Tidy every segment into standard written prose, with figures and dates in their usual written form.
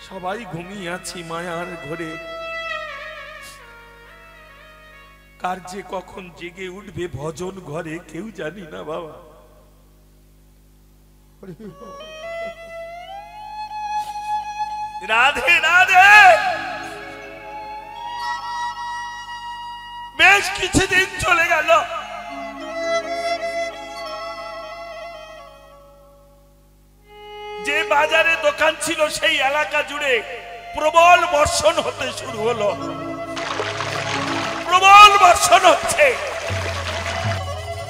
সবাই ঘুমিয়ে আছি মায়ার ঘরে। কার যে কখন জেগে উঠবে ভজন ঘরে কেউ জানি না বাবা। রাধে রাধে। বেশ কিছুদিন চলে গেল, যে বাজারে দোকান ছিল সেই এলাকা জুড়ে প্রবল বর্ষণ হতে শুরু হলো। প্রবল বর্ষণ হচ্ছে,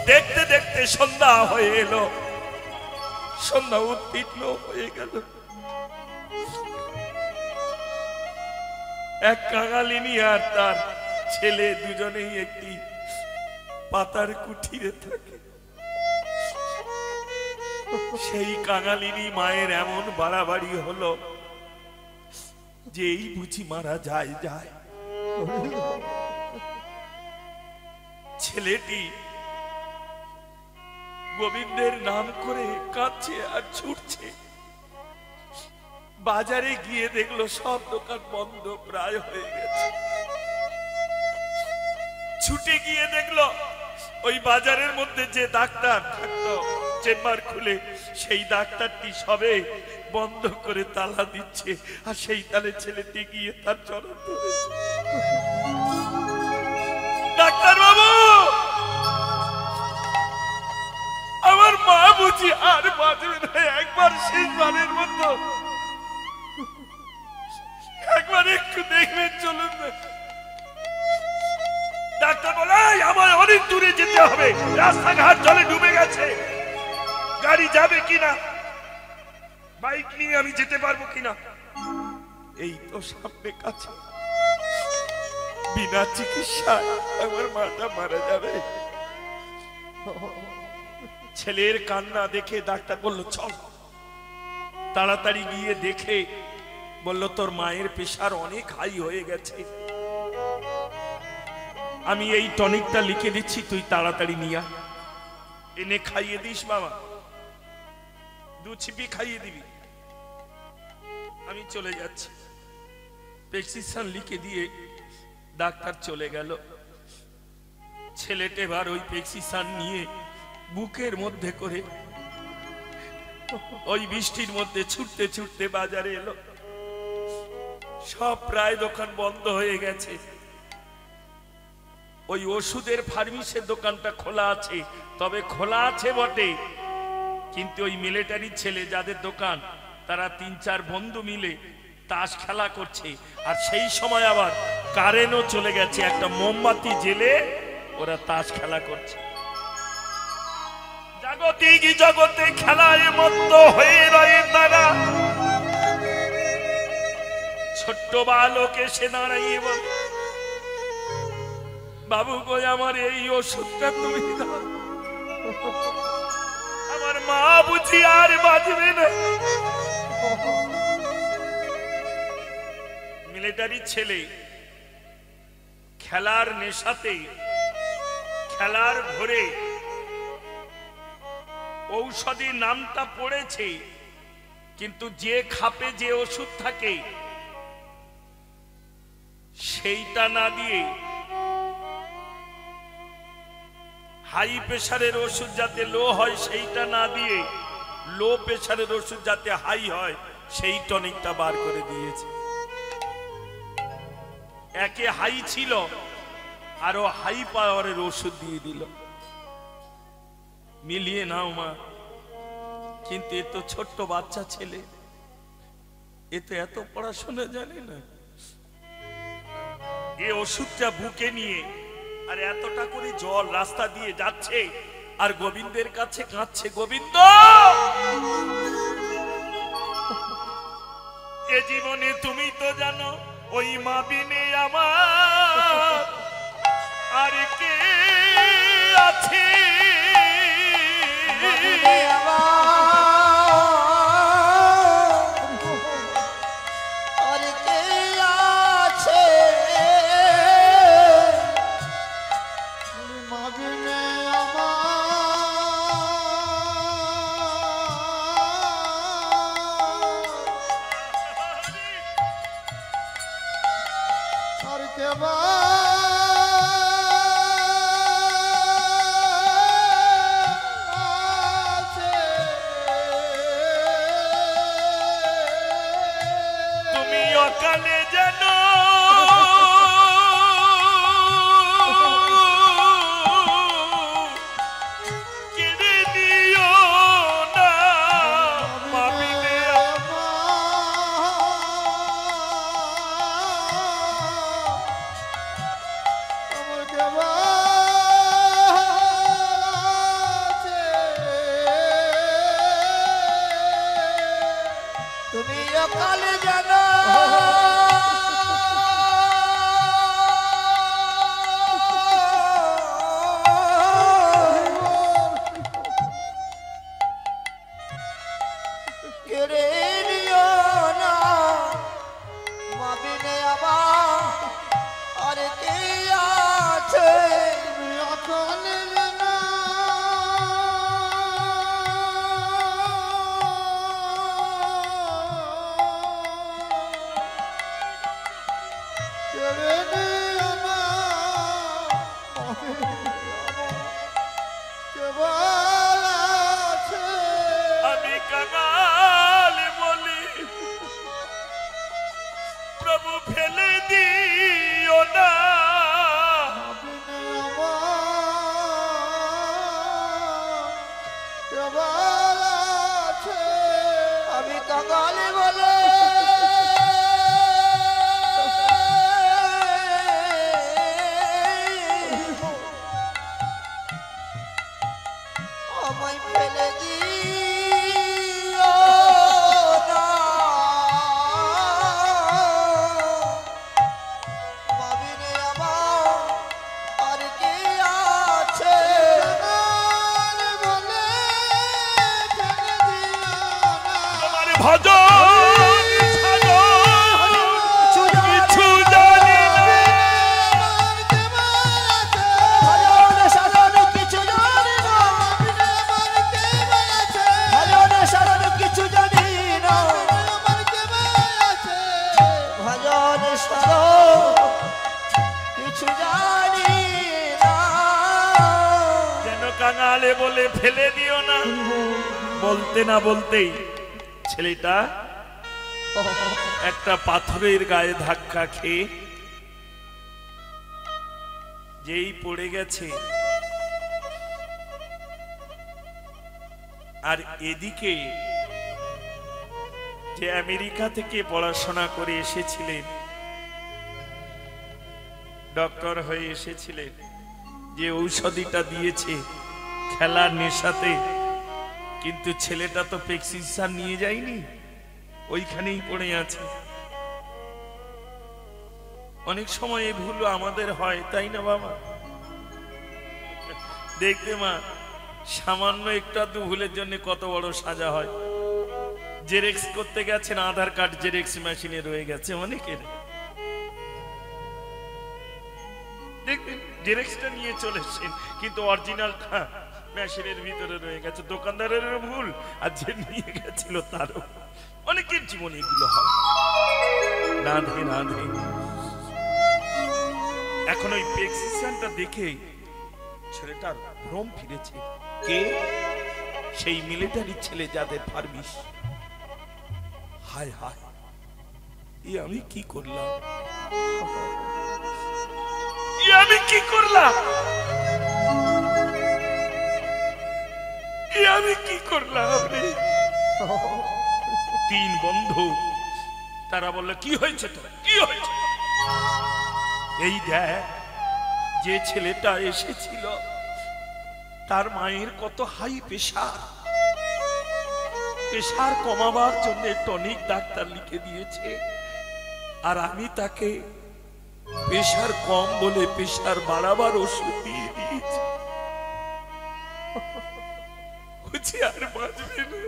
দেখতে দেখতে সন্ধ্যা হয়ে এলো। সন্ধ্যা উত্তীর্ণ হয়ে গেল। এক কাঙালিনী আর তার ছেলে দুজনেই একটি পাতার কুঠিরে থাকে। সেই কাঙালিনী মায়ের এমন বাড়াবাড়ি হলো যে এই বুঝি মারা যায় যায়। ছেলেটি গোবিন্দের নাম করে কাঁদছে আর ছুটছে। বাজারে গিয়ে দেখলো সব দোকান বন্ধ প্রায় হয়ে গেছে। ছুটে গিয়ে দেখলো ওই বাজারের মধ্যে যে ডাক্তার থাকতো চেম্বার খুলে, সেই ডাক্তারটি সবে বন্ধ করে তালা দিচ্ছে। আর সেই তালে ছেলেটি গিয়ে তার চরণ ধরেছে। ডাক্তার বাবু, আমার মা বুঝি আর বাঁচবে না, একবার শেষবারের মতো একবার একটু দেখবেন, চলুন না। ডাক্তার বলে আমার অনেক দূরে যেতে হবে, রাস্তাঘাট জলে ডুবে গেছে, গাড়ি যাবে কিনা, বাইক নিয়ে আমি যেতে পারবো কিনা। এই তো সামনে কাছে, বিনা চিকিৎসায় আমার মাটা মারা যাবে। ছেলের কান্না দেখে ডাক্তার বলল চল। তাড়াতাড়ি গিয়ে দেখে বলল তোর মায়ের প্রেশার অনেক হাই হয়ে গেছে, আমি এই টনিকটা লিখে দিচ্ছি, তুই তাড়াতাড়ি নিয়ে এনে খাইয়ে দিস বাবা, 2 ছিপি খাইয়ে দিবি, আমি চলে যাচ্ছি। প্রেসক্রিপশন লিখে দিয়ে ডাক্তার চলে গেল। ছেলেটা এবার ওই প্রেসক্রিপশন নিয়ে বুকের মধ্যে করে ওই বৃষ্টির মধ্যে ছুটতে ছুটতে বাজারে এলো। সব প্রায় দোকান বন্ধ হয়ে গেছে। ওই ওষুধের ফার্মেসির দোকানটা খোলা আছে, তবে খোলা আছে বটে, কিন্তু ওই মিলিটারি ছেলে যাদের দোকান তারা 3-4 বন্ধু মিলে তাস খেলা করছে। আর সেই সময় আবার কারেন্টও চলে গেছে, একটা মোমবাতি জেলে ওরা তাস খেলা করছে। জাগতিক জগতে খেলায় মত্ত হয়ে রয়ে তারা। ছোট্ট বালক এসে দাঁড়াইয়ে বলে বাবু গো, আমার এই ওষুধটা তুমি দাও, আমার মা বুঝি আর বাঁচবে না। মিলিটারি ছেলে খেলার নেশাতে, খেলার ভরে ঔষধি নামটা পড়েছে, কিন্তু যে খাপে যে ওষুধ থাকে সেইটা না দিয়ে হাই প্রেসারের ওষুধ যাতে লো হয় সেইটা না দিয়ে লো প্রেসারের ওষুধ যাতে হাই হয় সেই টনিকটা বার করে দিয়েছে। একে হাই ছিল আরো হাই পাওয়ারের ওষুধ দিয়ে দিল। মিলিয়ে নাও মা। কিন্তু এ তো ছোট্ট বাচ্চা ছেলে, এ তো এত পড়াশোনা জানে না। এই ওষুধটা বুকে নিয়ে আর এতটা করে জল রাস্তা দিয়ে যাচ্ছে আর গোবিন্দের কাছে কাঁদছে, গোবিন্দ এ জীবনে তুমি তো জানো ওই মা বিনে আমার আর কে আছে। তুমি অকালে যেন কাঙালে বলে ফেলে দিও না। বলতে না বলতেই ছেলেটা একটা পাথরের গায়ে ধাক্কা খেয়ে যেই পড়ে গেছে, আর এদিকে যে আমেরিকা থেকে পড়াশোনা করে এসেছিলেন, ডক্টর হয়ে এসেছিলেন, যে ঔষধিটা দিয়েছে খেলার নেশাতে, কিন্তু ছেলেটা তো প্রেসক্রিপশন নিয়ে যায়নি, ওইখানেই পড়ে আছে। অনেক সময় এই ভুল আমাদের হয়, তাই না বাবা? দেখবে মা, সামান্য একটু আধটু ভুলের জন্য কত বড় সাজা হয়। জেরেক্স করতে গেছেন, আধার কার্ড জেরেক্স মেশিনে রয়ে গেছে অনেকের, দেখবেন জেরেক্সটা নিয়ে চলে এসেছেন কিন্তু অরিজিনালটা মেশিনের ভিতরে রয়ে গেছে। দোকানদারের ভুল, আর যে নিয়ে গেছিল তারও। অনেকের জীবনে এগুলো হয়, না ধে না ধে। এখন ওই প্রেসক্রিপশনটা দেখে ছেলেটার ভ্রম ফিরেছে। কে? সেই মিলিটারি ছেলে যাদের ফার্মিস। হায় হায়, আমি কি করলাম, আমি কি করলাম, আমি কি করলাম? তিন বন্ধু তারা বলল, কি হয়েছে তোর, কি হয়েছে? এই দেখ, যে ছেলেটা এসেছিল তার মায়ের কত হাই প্রেশার, প্রেশার কমাবার জন্য টনিক ডাক্তার লিখে দিয়েছে, আর আমি তাকে প্রেশার কম বলে প্রেশার বাড়াবার ওষুধ দিয়ে দিয়েছি। আর বাঁচবে না।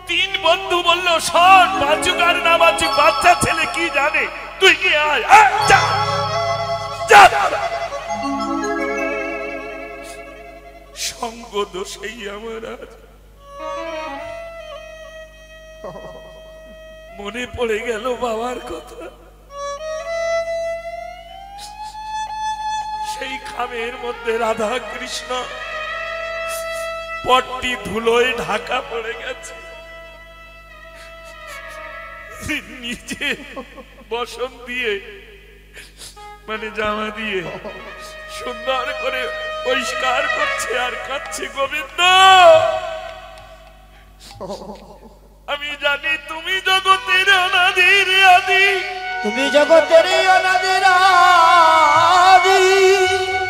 তিন বন্ধু বলল, শোন, বাঁচুক আর না বাঁচুক, বাচ্চা ছেলে কি জানে, তুই কি আয়, সঙ্গ দোষেই আমার আজ মনে পড়ে গেল বাবার কথা। সেই খামের মধ্যে রাধা কৃষ্ণ, পটটি ধুলোয় ঢাকা পড়ে গেছে। নিজে বসন দিয়ে মানে জামা দিয়ে সুন্দর করে পরিষ্কার করছে আর কাঁদছে, গোবিন্দ আমি জানি তুমি জগতের অনাদির আদি, তুমি জগতের অনাদির আদি,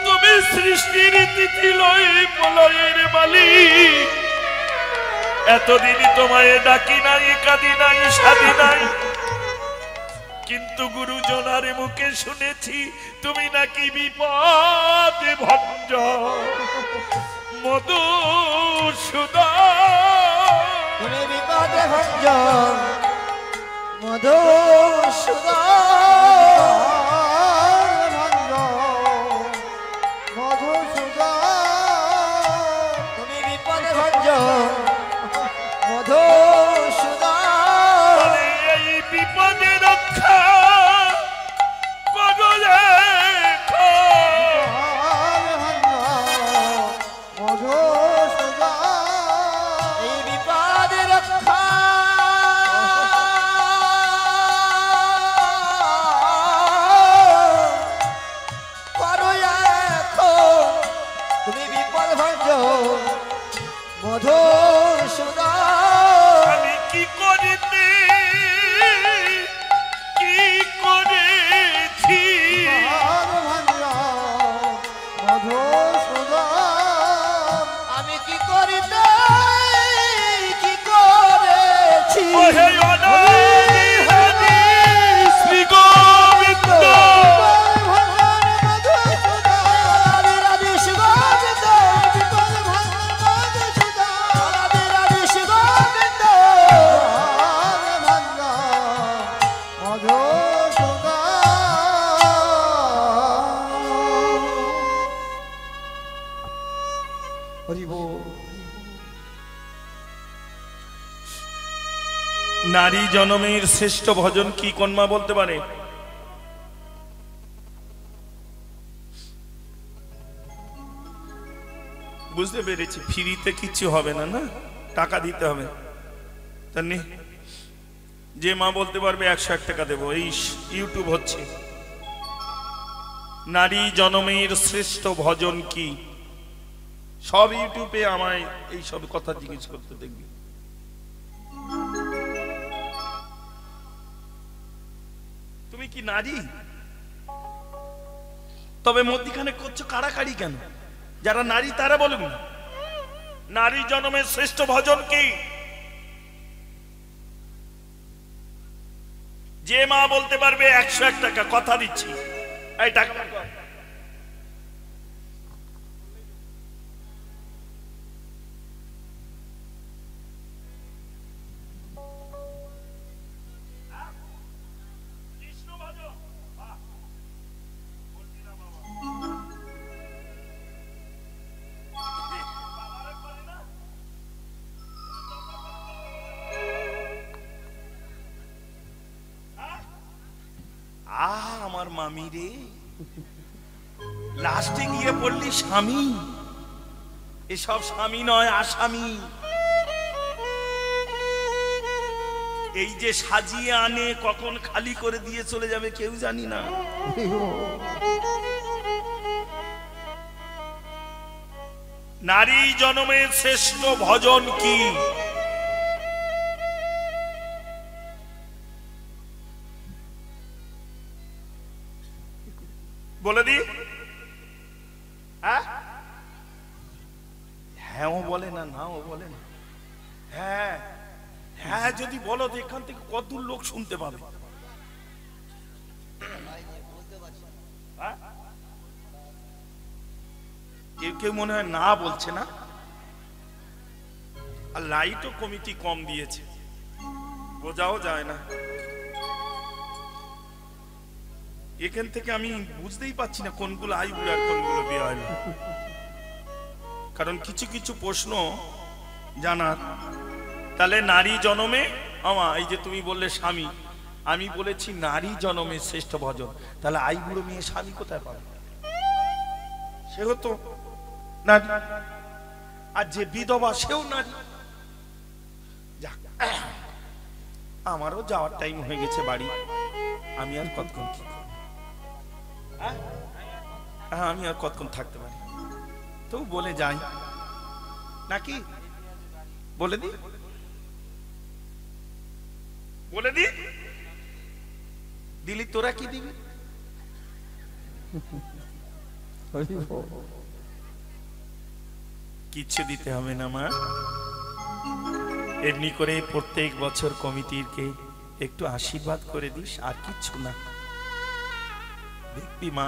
তুমি সৃষ্টির তিথি লয় প্রলয়ের মালিক। এতদিনই তোমায় ডাকি নাই, কাঁদি নাই, সাধি নাই, কিন্তু গুরুজনার মুখে শুনেছি তুমি নাকি বিপদে ভঞ্জন মধুসূদন। তুমি বিপদে ভঞ্জন মধুসূদন, মধুসূদন, তুমি বিপদে ভঞ্জন মধুসূদন। এই বিপদে রক্ষা করো লেখো, এই বিপদে রক্ষা করো এখন, তুমি বিপদ ভঞ্জন মধুসূদন। আমি কি করিতে কি করেছি, আমি কি করিতে কি করেছি, ওহে অনাদি হরি শ্রী গোবিন্দ। নারী জনমের শ্রেষ্ঠ ভজন কি কোন মা বলতে পারে? বুঝতে পেরেছি, ফ্রিতে কিছু হবে না, না টাকা দিতে হবে। জানি যে মা বলতে পারবে 101 টাকা দেবো। এই ইউটিউব হচ্ছে। নারী জনমের শ্রেষ্ঠ ভজন কি? সব ইউটিউবে আমায় এই সব কথা জিজ্ঞেস করতে দেখবি। তুমি কি নারী? তবে মধ্যখানে করছো কাড়াকাড়ি কেন? যারা নারী তারা বলুন নারী জন্মের শ্রেষ্ঠ ভজন কি? যে মা বলতে পারবে 101 টাকা কথা দিচ্ছি। এই টাকা আমার মামি রে, লাস্টে গিয়ে পড়লি স্বামী। এসব স্বামী নয়, আসামি। এই যে সাজিয়ে আনে, কখন খালি করে দিয়ে চলে যাবে কেউ জানি না। নারী জন্মের শ্রেষ্ঠ ভজন কি? বলে দি। হ্যাঁ ও বলে না, না ও বলে না। হ্যাঁ হ্যাঁ যদি বলো তো এখান থেকে কত লোক শুনতে পাবে। কেউ কেউ মনে হয় না বলছে না। আর লাইটও কমিটি কম দিয়েছে, বোঝাও যায় না। এখান থেকে আমি বুঝতেই পারছি না কোনগুলো আইবুড় আর কোনগুলো বিয়ে। কারণ কিছু কিছু প্রশ্ন জানার। তাহলে নারী জন্মে আমা এই যে তুমি বললে স্বামী, আমি বলেছি নারী জনমের শ্রেষ্ঠ ভজন, তাহলে আই বুড়ো মেয়ে স্বামী কোথায় পাবে? সেও তো নারী, আর যে বিধবা সেও নারী। যাক, আমারও যাওয়ার টাইম হয়ে গেছে বাড়ি, আমি আর কতক্ষণ কি করব? হ্যাঁ, আমি আর কতক্ষণ থাকতে পারি? তো বলে যাই নাকি? বলে দি, বলে দি, দিলি তোরা কি দিবি? কিচ্ছু দিতে হবে না মা, এমনি করে প্রত্যেক বছর কমিটিকে একটু আশীর্বাদ করে দিস, আর কিচ্ছু না। দেখবি মা,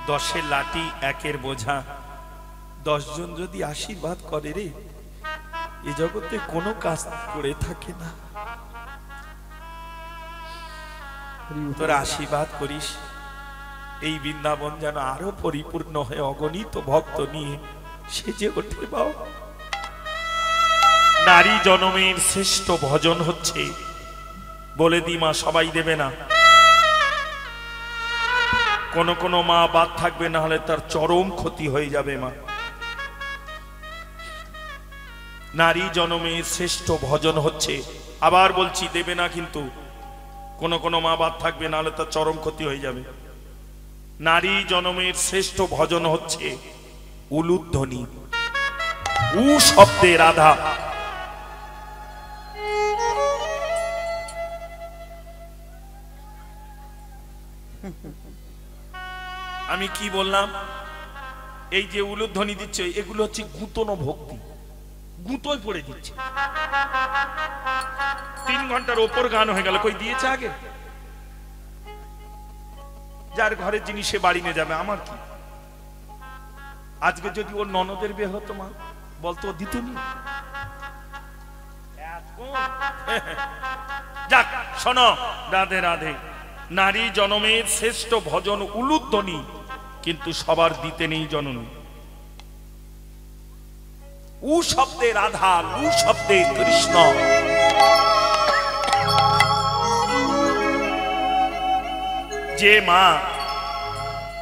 10-এর লাঠি 1-এর বোঝা, 10 জন যদি আশীর্বাদ করে রে, এই জগতে কোনো কাজ করে থাকে না। তোরা আশীর্বাদ করিস, এই বৃন্দাবন যেন আরো পরিপূর্ণ হয়ে অগণিত ভক্ত নিয়ে সেজে ওঠে বাবা। নারী জনমের শ্রেষ্ঠ ভজন হচ্ছে, বলে দি মা, সবাই দেবে না, কোন কোন মা বাদ থাকবে, না হলে তার চরম ক্ষতি হয়ে যাবে মা। নারী জনমের শ্রেষ্ঠ ভজন হচ্ছে, আবার বলছি দেবে না কিন্তু, কোন কোন মা বাদ থাকবে, না হলে তার চরম ক্ষতি হয়ে যাবে। নারী জনমের শ্রেষ্ঠ ভজন হচ্ছে উলুধ্বনি, উ শব্দে রাধা। আমি কি বললাম? এই যে উলুধ্বনি দিচ্ছে, এগুলো হচ্ছে গুঁতনো ভক্তি, গুঁতোয় পড়ে দিচ্ছে। 3 ঘন্টার ওপর গান হয়ে গেল, কই দিয়েছে আগে? যার ঘরের জিনিস সে বাড়ি নিয়ে যাবে, আমার কি? আজকে যদি ওর ননদের বিয়ে হতো মা, বলতো দিতে নি। যাক শোনো, রাধে রাধে। নারী জনমের শ্রেষ্ঠ ভজন উলুধ্বনি, কিন্তু সবার দিতে নেই জননী। উ শব্দে রাধা, লু শব্দে কৃষ্ণ। যে মা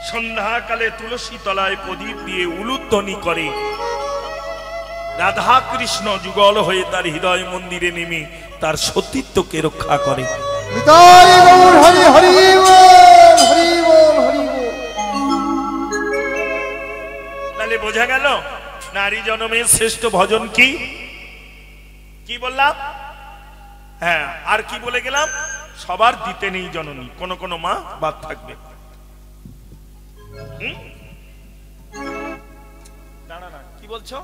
সন্ধ্যাকালে তুলসী তলায় প্রদীপ দিয়ে উলুধ্বনি করে, রাধা কৃষ্ণ যুগল হয়ে তার হৃদয় মন্দিরে নেমে তার সতীত্বকে রক্ষা করে। তাহলে বোঝা গেল নারী জনমের শ্রেষ্ঠ ভজন কি? কি বললাম? হ্যাঁ, আর কি বলে গেলাম? সবার দিতে নেই জননী, কোন কোন মা বাদ থাকবে। দাঁড়া না, কি বলছো?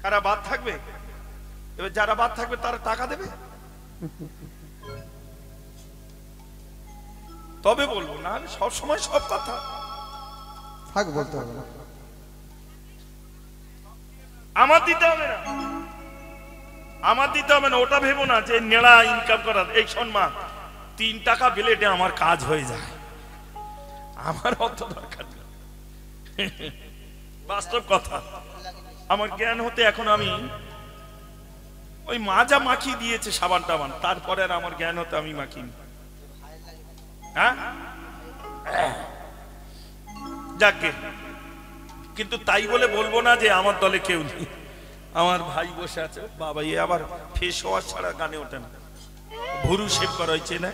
কারা বাদ থাকবে? এবার যারা বাদ থাকবে তারা টাকা দেবে, তবে বলবো, না সব সময় সব কথা থাক বলতে হবে না। আমার দিতে হবে না, আমার দিতে হবে না, ওটা ভেবো না যে নেড়া ইনকাম করার। এই শোন মা, 3 টাকা বিলেটে আমার কাজ হয়ে যায়, আমার অত দরকার নেই। বাস্তব কথা, আমার জ্ঞান হতে এখন আমি ওই মাজা মাখিয়ে দিয়েছে সাবান টাবান, তারপরে আর আমার জ্ঞান হতে আমি মাখিনি। হ্যাঁ যাকে, কিন্তু তাই বলে বলবো না যে আমার দলে কেউ নেই। আমার ভাই বসে আছে, বাবা এ আবার ফেস ওয়াশ ছাড়া গানে ওঠে না, ভুরু শেভ করা হয়েছে না।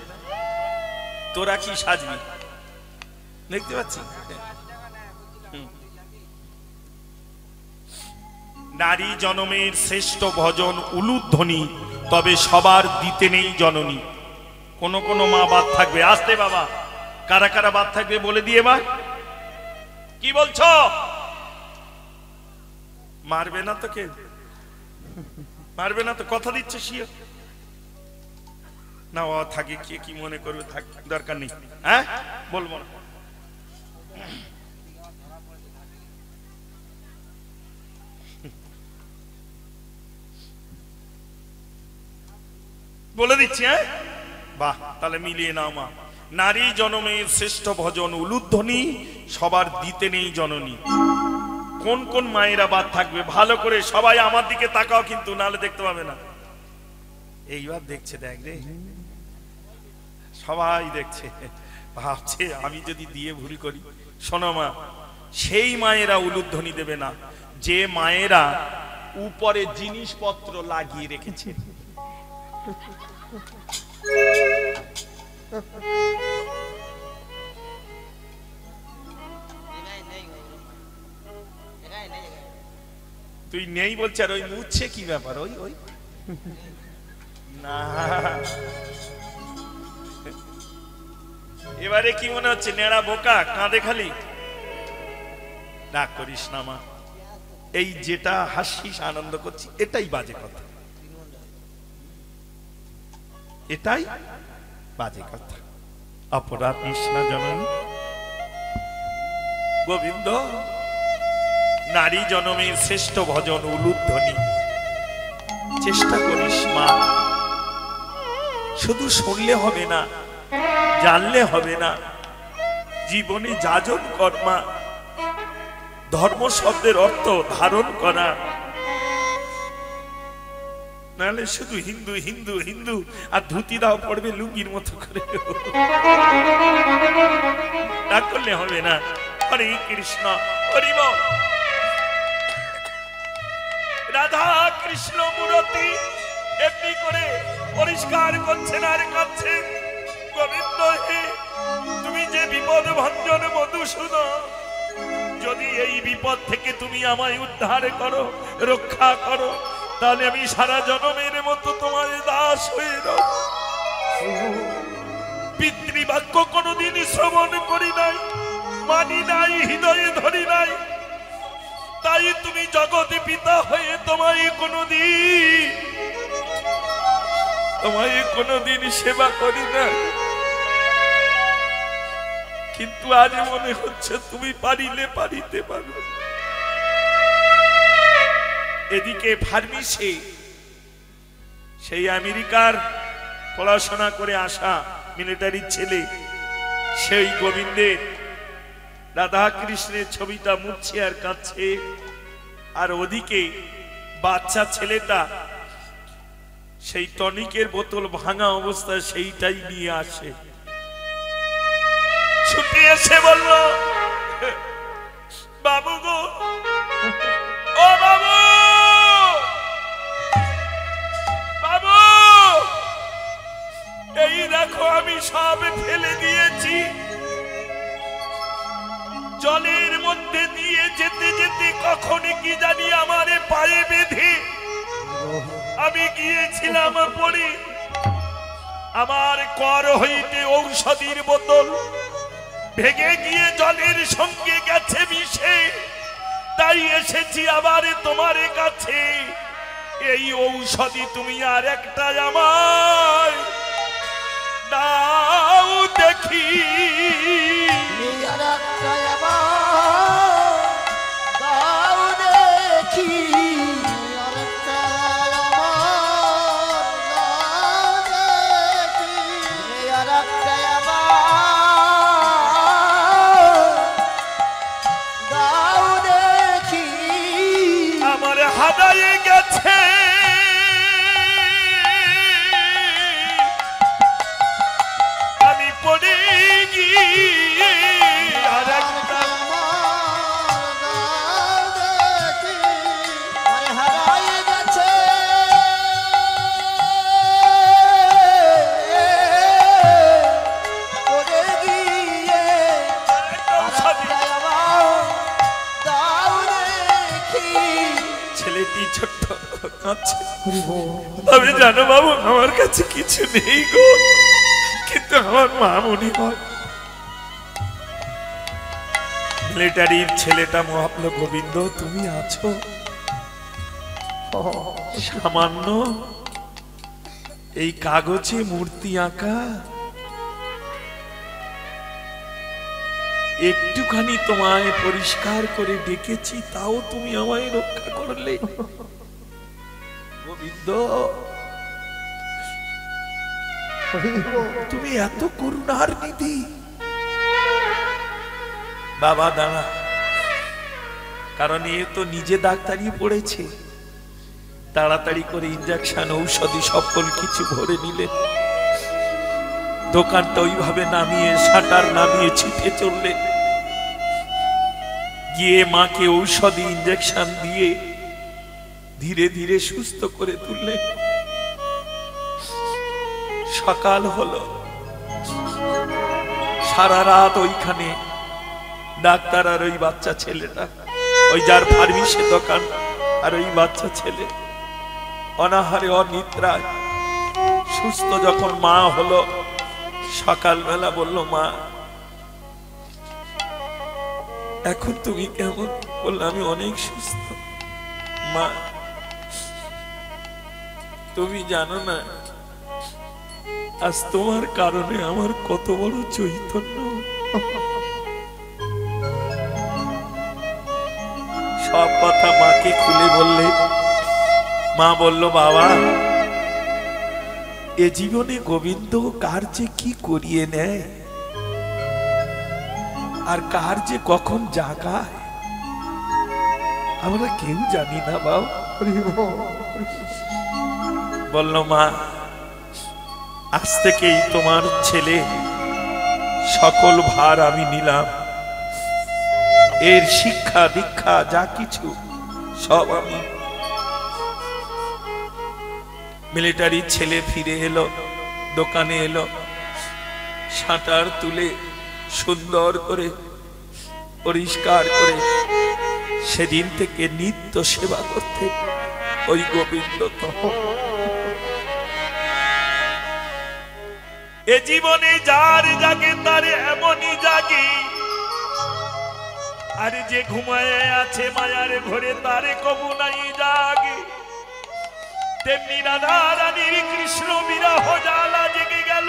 তোরা কি সাজবি দেখতে পাচ্ছি। নারী জনমের শ্রেষ্ঠ ভজন উলুধ্বনি, তবে সবার দিতে নেই জননী। কোন কোন মা বাদ থাকবে। আসতে বাবা, কারা কারা বাদ থাকবে বলে দিয়ে মা। কি বলছো? মারবে না তো কেউ? মারবে না তো? কথা দিচ্ছে শিও না। ও থাকে কে কি মনে করবে, থাক, দরকার নেই। হ্যাঁ বলবো না। বলে দিচ্ছি। হ্যাঁ বাহ, তাহলে মিলিয়ে নাও মা। নারী জনমের শ্রেষ্ঠ ভজন উলুধ্বনি, সবার দিতে নেই জননী। কোন কোন মায়েরা বাদ থাকবে ভালো করে সবাই আমার দিকে তাকাও, কিন্তু নালে দেখতে পাবে না। এইবার দেখছে, দেখ রে, সবাই দেখছে, ভাবছে আমি যদি দিয়ে ভুল করি। শোনো মা, সেই মায়েরা উলুধ্বনি দেবে না যে মায়েরা উপরে জিনিসপত্র লাগিয়ে রেখেছে। তুই নেই বলছে, আর ওই মুছছে কি ব্যাপার? ওই ওই না, এবারে কি মনে হচ্ছে? নেড়া বোকা, কাঁদে খালি। না করিস না মা, এই যেটা হাসিস আনন্দ করছি এটাই বাজে কথা, এটাই বাজে কথা। অপরাধ নিস না জননী। গোবিন্দ নারী জনমের শ্রেষ্ঠ ভজন উলুধ্বনি। চেষ্টা করিস মা, শুধু শুনলে হবে না, জানলে হবে না, জীবনে যাজন কর্মা। ধর্ম শব্দের অর্থ ধারণ করা, নাহলে শুধু হিন্দু হিন্দু হিন্দু আর ধুতি দাও পড়বে লুঙ্গির মতো করে, তা করলে হবে না। হরে কৃষ্ণ, হরি বল। রাধা কৃষ্ণ মূরতি এমনি করে পরিষ্কার করছেন আর কাঁদছে। গোবিন্দ হে, তুমি যে বিপদ ভঞ্জন মধুসূদন, যদি এই বিপদ থেকে তুমি আমায় উদ্ধার করো, রক্ষা করো, তাহলে আমি সারা জনমের মতো তোমার দাস হয়ে রব। পিতৃবাক্য কোনদিন শ্রবণ করি নাই, মানি নাই, হৃদয়ে ধরি নাই, তাই তুমি জগতে পিতা হয়ে তোমায় কোনদিন সেবা করি না। কিন্তু আজ মনে হচ্ছে তুমি পারিলে পারিতে পারো। এদিকে ফার্মেসে সেই আমেরিকার পড়াশোনা করে আসা মিলিটারির ছেলে, সেই গোবিন্দের রাধা কৃষ্ণের ছবিটা মুছছে আর কাঁদছে। আর ওদিকে বাচ্চা ছেলেটা সেই টনিকের বোতল ভাঙা অবস্থায় সেইটাই নিয়ে আসে, ছুটে এসে বলল, বাবু গো, ও বাবু, বাবু, এই দেখো আমি সব ফেলে দিয়েছি। জলের মধ্যে দিয়ে যেতে যেতে কখন কি জানি আমারে পায়ে বেঁধে আমি গিয়েছিলাম পড়ে, আমার কর হইতে ঔষধির বোতল ভেঙে গিয়ে জলের সঙ্গে গেছে মিশে, তাই এসেছি আবার তোমার কাছে। এই ঔষধি তুমি আর একটা আমায় দাও দেখি। আমার হাদায়ে গেছে আমি পড়ে গিয়ে আর একটা ছেলেটি ছোট্ট কাঁদছে। আমি জানো বাবু, আমার কাছে কিছু নেই গো, কিন্তু আমার মা মনে হয়। মিলিটারির ছেলেটা ভাবলো, গোবিন্দ তুমি আছো, সামান্য এই কাগজে মূর্তি আঁকা, একটুখানি তোমায় পরিষ্কার করে ডেকেছি, তাও তুমি আমায় রক্ষা করলে। গোবিন্দ তুমি এত করুণার নিধি। বাবা দাঁড়া, কারণ এ তো নিজে ডাক্তারি পড়েছে, তাড়াতাড়ি করে ইঞ্জেকশন ঔষধি সকল কিছু ভরে নিলেন। দোকানটা ওইভাবে নামিয়ে শাটার নামিয়ে ছিটে চললেন। গিয়ে মাকে ঔষধি ইঞ্জেকশন দিয়ে ধীরে ধীরে সুস্থ করে তুললেন। সকাল হলো, সারা রাত ওইখানে ডাক্তার আর ওই বাচ্চা ছেলেটা, ওই যার ফার্মেসি দোকান আর ওই বাচ্চা ছেলে অনাহারে অনিদ্রায়। সুস্থ যখন মা হলো, সকালবেলা বলল, মা এখন তুমি কেমন? বললো, আমি অনেক সুস্থ। মা তুমি জানো না আজ তোমার কারণে আমার কত বড় চৈতন্য। সব কথা মাকে খুলে বললে। মা বলল, বাবা এ জীবনে গোবিন্দ কার যে কি করিয়ে নেয় আর কার যে কখন জাগায় আমরা কেউ জানি না বাবা। বলল, মা আজ থেকেই তোমার ছেলে সকল ভার আমি নিলাম, এর শিক্ষা দীক্ষা যা কিছু সব আমি। মিলিটারি ছেলে ফিরে এলো, দোকানে এলো, শাটার তুলে সুন্দর করে পরিষ্কার করে সেদিন থেকে নিত্য সেবা করতে ওই গোবিন্দ। এ জীবনে যার জাগে তার এমনই জাগে, আর যে ঘুমায় আছে মায়ার ঘরে তারে কবু নাই জাগে। তেমনি রাধা রানীর কৃষ্ণ বিরহ জ্বালা জেগে গেল,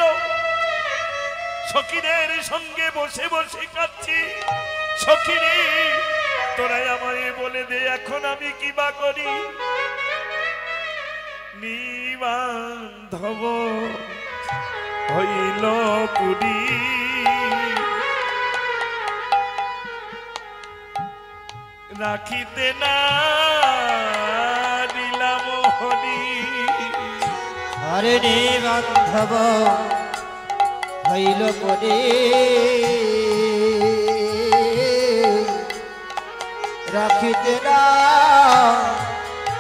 সখীদের সঙ্গে বসে বসে কাঁদছি। সখীরে তোরাই আমারে বলে দে এখন আমি কি বা করি। নিবান্ধব হইল পুরী, রাখিতে না দিলাম হরি। হরে নিবান্ধব হইল পুরী, রাখিতে না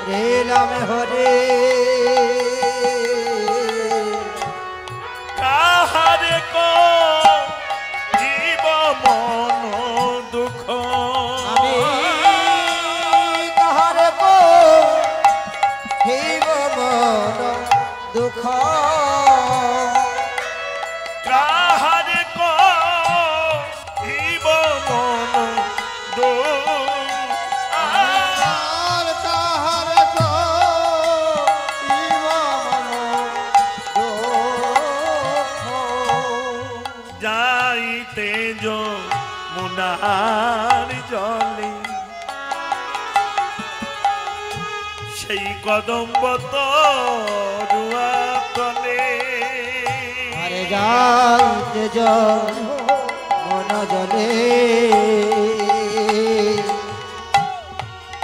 দিলাম হরি। কাহারে কো জীব মন দুঃখ, আমি কাহারে কো জীব মন দুঃখ। কাহারে কো জীব মন দুঃখ, আর কাহারে কো জীব মন দুঃখ। যাইতে যমুনার জলে সেই কদম্ব তরুয়া তলে। আরে যাইতে মন জলে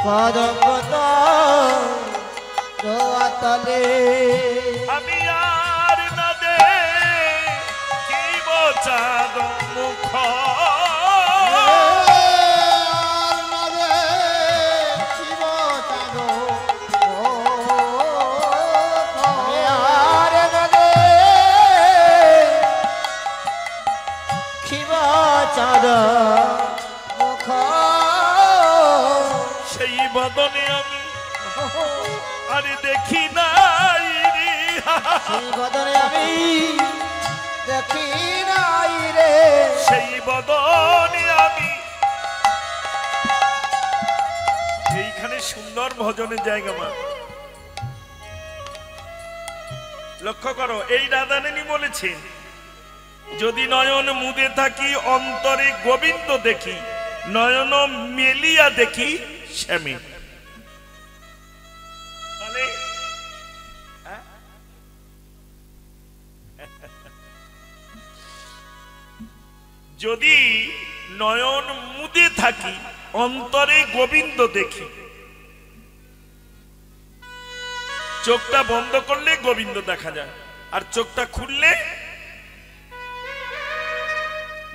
কদম্ব তরুয়া তলে। আমি আর না দে কি চাঁদ মুখ, সেই বদনে আমি আরে দেখি নাই রে, সেই বদনে আমি দেখি নাই রে। সেই বদনে আমি। এইখানে সুন্দর ভজনের জায়গা মা, লক্ষ্য করো। এই রাধারানী বলেছেন, যদি নয়ন মুদে থাকি অন্তরে গোবিন্দ দেখি, নয়ন মেলিয়া দেখি শ্যামে। যদি নয়ন মুদে থাকি অন্তরে গোবিন্দ দেখি, চোখটা বন্ধ করলে গোবিন্দ দেখা যায়, আর চোখটা খুললে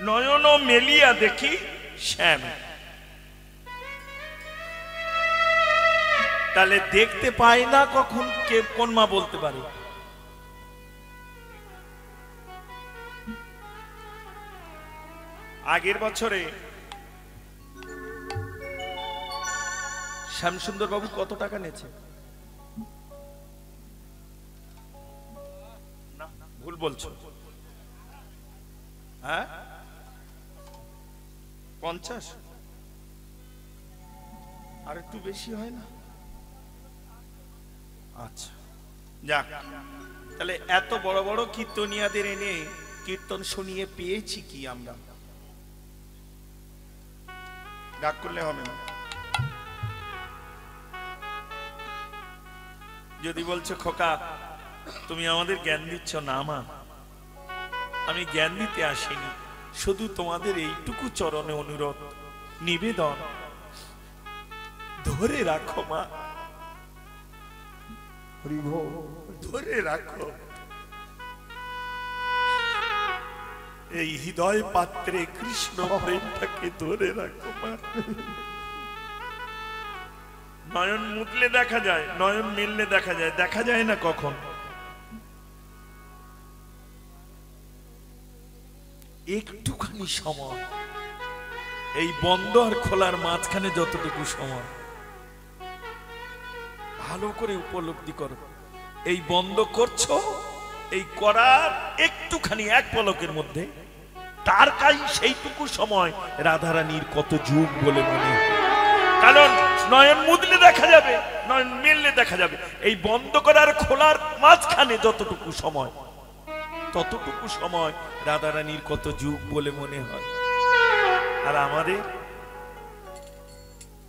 নয়ন মেলিয়া দেখি শ্যাম। তাহলে দেখতে পায় না কখন কে কোন মা বলতে পারে? আগের বছরে শ্যামসুন্দর বাবু কত টাকা নিয়েছে? না, ভুল বলছো। হ্যাঁ, 50? আর একটু বেশি হয় না? আচ্ছা, যাক, তাহলে এত বড় বড় কীর্তনিয়াদের এনে কীর্তন শুনিয়ে পেয়েছি কি আমরা? রাগ করলে হবে না। যদি বলছো খোকা তুমি আমাদের জ্ঞান দিচ্ছ, না মা, আমি জ্ঞান দিতে আসিনি, শুধু তোমাদের এইটুকু চরণে অনুরোধ নিবেদন, ধরে রাখো মা, ধরে রাখো এই হৃদয় পাত্রে কৃষ্ণ প্রেমটাকে, ধরে রাখো মা। নয়ন মুতলে দেখা যায়, নয়ন মিললে দেখা যায়, দেখা যায় না কখন? একটুখানি সময়, এই বন্ধ আর খোলার মাঝখানে যতটুকু সময়, ভালো করে উপলব্ধি করো। এই বন্ধ করছো, এই করার একটুখানি এক পলকের মধ্যে তার কাই সেইটুকু সময় রাধারানীর কত যুগ বলে মনে হয়। কারণ নয়ন মুদলে দেখা যাবে, নয়ন মিললে দেখা যাবে, এই বন্ধ করার খোলার মাঝখানে যতটুকু সময়, ততটুকু সময় রাধারানীর কত যুগ বলে মনে হয়। আর আমাদের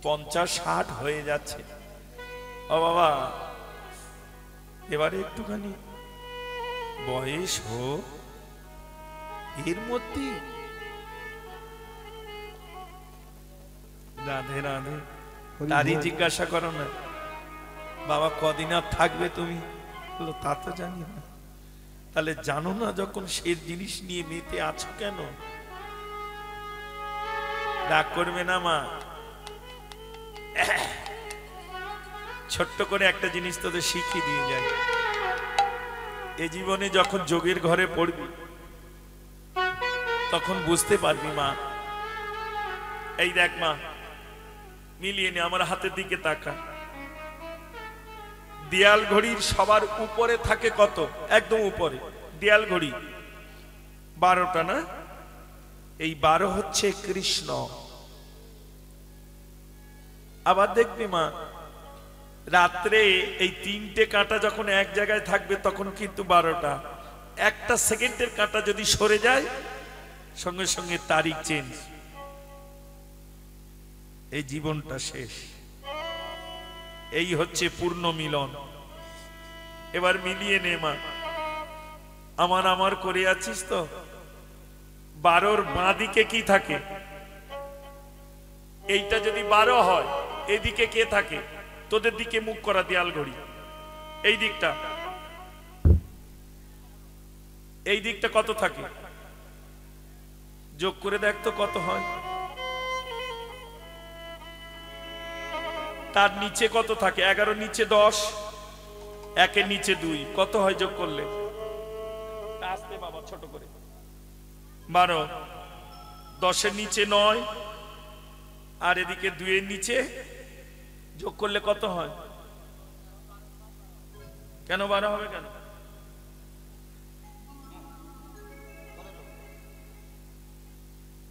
50-60 হয়ে যাচ্ছে। ও বাবা, এবারে একটুখানি বয়স হোক, এর মধ্যে রাধে রাধে। তারই জিজ্ঞাসা করো না, বাবা কদিন আর থাকবে তুমি? বলো তা তো জানি না। তাহলে জানো না যখন সে জিনিস নিয়ে মেতে আছো কেন? রাগ করবে না মা। ছোট্ট করে একটা জিনিস তোদের শিখিয়ে দিয়ে যায়। এ জীবনে যখন যোগের ঘরে পড়বি তখন বুঝতে পারবি মা। এই দেখ মা, মিলিয়ে নে, আমার হাতের দিকে তাকা। দেয়াল ঘড়ির সবার উপরে থাকে কত? একদম উপরে দেয়াল ঘড়ি 12টা না? এই 12 হচ্ছে কৃষ্ণ। আবার দেখবি মা, রাত্রে এই 3টে কাঁটা যখন এক জায়গায় থাকবে তখন কিন্তু 12টা। একটা সেকেন্ডের কাঁটা যদি সরে যায় সঙ্গে সঙ্গে তারিখ চেঞ্জ, এই জীবনটা শেষ। এই হচ্ছে পূর্ণ মিলন। এবার মিলিয়ে নে মা, আমার আমার করে আছিস তো? 12র বাঁ দিকে কি থাকে? এইটা যদি 12 হয়, এদিকে কে থাকে? তোদের দিকে মুখ করা দেয়াল ঘড়ি, এই দিকটা, এই দিকটা কত থাকে? যোগ করে দেখ তো কত হয়। তার নিচে কত থাকে? 11 নিচে 10, 1-এর নিচে 2, কত হয় যোগ করলে? আসতে বাবা, ছোট করে 12, 10-এর নিচে 9, আর এদিকে 2-এর নিচে যোগ করলে কত হয়? কেন 12 হবে কেন?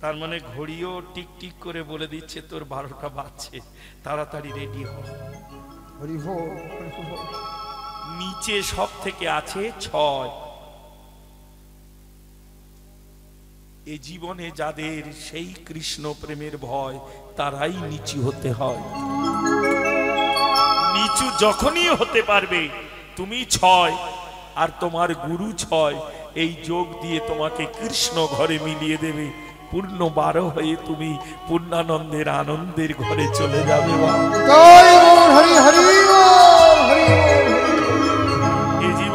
তার মানে ঘড়িও টিক টিক করে বলে দিচ্ছে তোর 12টা বাজছে, তাড়াতাড়ি রেডি হ। নিচে সব থেকে আছে 6। এ জীবনে যাদের সেই কৃষ্ণ প্রেমের ভয়, তারাই নিচু হতে হয়। নিচু যখনই হতে পারবে তুমি 6 আর তোমার গুরু 6, এই যোগ দিয়ে তোমাকে কৃষ্ণ ঘরে মিলিয়ে দেবে। পূর্ণ 12 হয়ে তুমি পূর্ণানন্দের আনন্দের ঘরে চলে যাবে। জয় হরি হরি হরি।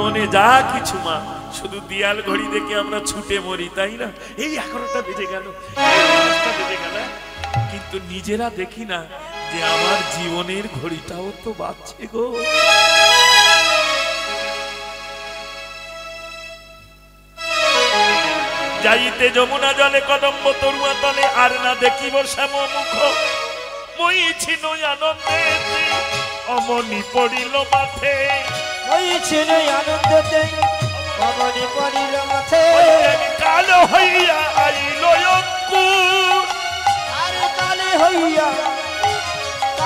জীবনে যা কিছু মা শুধু দিয়াল ঘড়ি দেখে আমরা ছুটে মরি, তাই না? এই 11টা বেজে গেল, 10টা বেজে গেল, কিন্তু নিজেরা দেখি না যে আমার জীবনের ঘড়িটাও তো বাজছে গো। যাইতে যমুনা জলে কদম্ব তরুয়া তলে, আর না দেখিব শ্যাম মুখ, মই ছিল আনন্দে অমনি পড়িল মাঠে, ওই ছিল আনন্দতে অমনি পড়িল মাঠে, কালো হইয়া আইল অঙ্কুর, আরে কালে হইয়া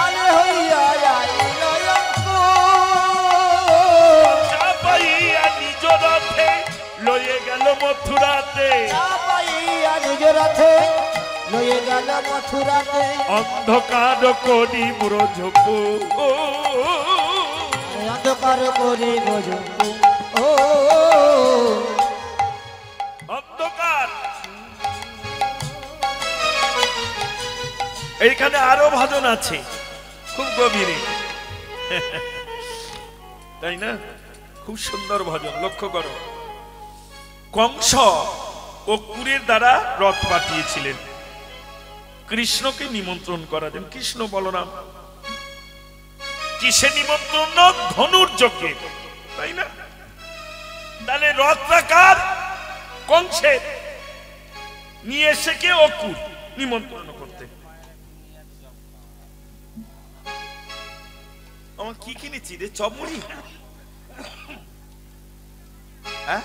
আইল অঙ্কুর, চাপাইয়া নিজ রথে লয়ে গেল মথুরাতে, চাপাইয়া নিজ রথে লয়ে গেল মথুরাতে, অন্ধকার করি ব্রজপু, অন্ধকার করি ব্রজপু, ও অন্ধকার। এইখানে আরো ভজন আছে খুব গভীরে, তাই না? খুব সুন্দর ভজন, লক্ষ্য করো। কংস অক্রুরের দ্বারা রথ পাঠিয়েছিলেন কৃষ্ণকে নিমন্ত্রণ করার জন্য। কৃষ্ণ বলরাম কিসে নিমন্ত্রণ? ধনুর যজ্ঞে, তাই না? তাহলে রথটা কার? কংসের। নিয়ে এসে কে? অক্রুর নিমন্ত্রণ করতে। আমার কি কিনেছি রে? চপমুড়ি? হ্যাঁ,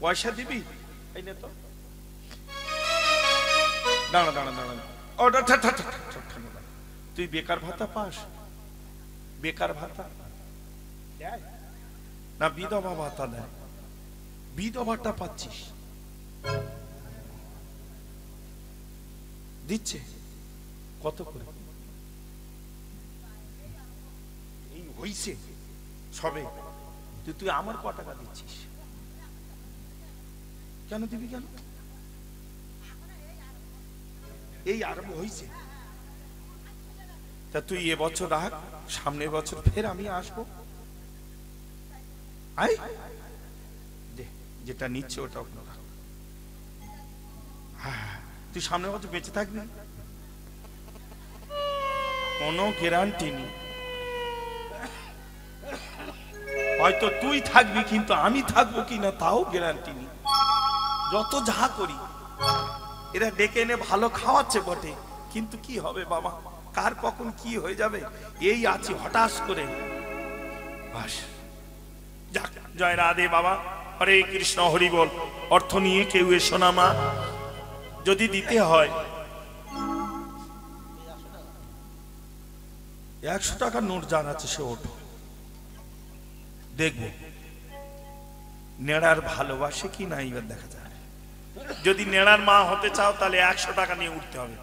পয়সা দিবি? এই নে তো। দাঁড়া দাঁড়া দাঁড়া, তুই বেকার ভাতা পাস? বেকার ভাতা না বিধবা ভাতা দেয়? বিধবাটা পাচ্ছিস? দিচ্ছে কত করে? এই হইছে সবে, তুই আমার ক টাকা দিচ্ছিস? কেন দিবি? কেন? এই আরম্ভ হয়েছে। তা তুই এবছর রাখ, সামনের বছর ফের আমি আসবো। আই যেটা নিচ্ছে ওটা রাখ। হ্যাঁ, তুই সামনের বছর বেঁচে থাকবি, কোনো গ্যারান্টি নেই। হয়তো তুই থাকবি, কিন্তু আমি থাকবো কিনা তাও গ্যারান্টি নেই। যত যা করি, এরা ডেকে এনে ভালো খাওয়াচ্ছে বটে, কিন্তু কি হবে বাবা, কার কখন কি হয়ে যাবে এই আছি হঠাৎ করে। বাস, যাক, জয় রাধে বাবা, হরে কৃষ্ণ, হরি বল। অর্থ নিয়ে কেউ এসো না মা, যদি দিতে হয় 100 টাকার নোট যার আছে সে ওঠো, দেখবো নেড়ার ভালোবাসে কি না, এবার দেখা যায়। যদি নেড়ার মা হতে চাও তাহলে 100 টাকা নিয়ে উঠতে হবে।